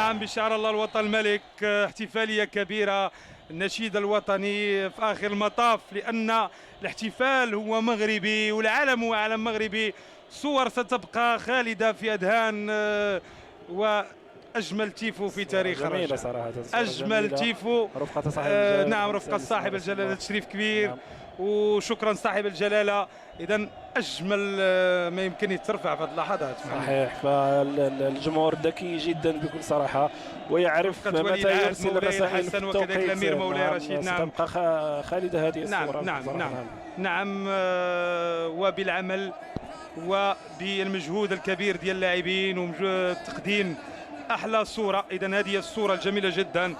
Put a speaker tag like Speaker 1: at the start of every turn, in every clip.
Speaker 1: نعم بشعار الله الوطن الملك. احتفالية كبيرة، النشيد الوطني في آخر المطاف، لأن الاحتفال هو مغربي والعالم هو علم مغربي. صور ستبقى خالدة في أذهان وأجمل تيفو في تاريخ
Speaker 2: جميلة
Speaker 1: الرجاء.
Speaker 2: صراحة،
Speaker 1: أجمل
Speaker 2: جميلة.
Speaker 1: تيفو.
Speaker 2: رفقة صاحب الجلالة
Speaker 1: نعم رفقة صاحب الجلالة، تشريف كبير.
Speaker 2: نعم.
Speaker 1: وشكرا صاحب الجلالة. إذا أجمل ما يمكن يترفع في هذه اللحظات.
Speaker 2: صحيح، فالجمهور ذكي جدا بكل صراحة، ويعرف متى يرسل رسائل في التوقيت.
Speaker 1: وكذلك الأمير مولاي رشيد. نعم
Speaker 2: ستبقى خالدة هذه الصورة.
Speaker 1: نعم وبالعمل وبالمجهود الكبير ديال اللاعبين وتقديم أحلى صورة. إذا هذه الصورة الجميلة جدا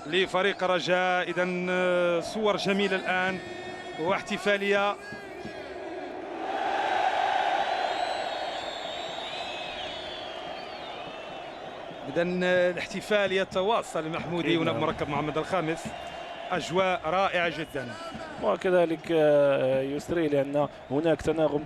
Speaker 1: لفريق الرجاء. إذا صور جميلة الآن واحتفالية. إذا الاحتفال يتواصل محمودي ونائب مركب محمد الخامس. أجواء رائعة جدا.
Speaker 2: وكذلك يسري، لأن هناك تناغم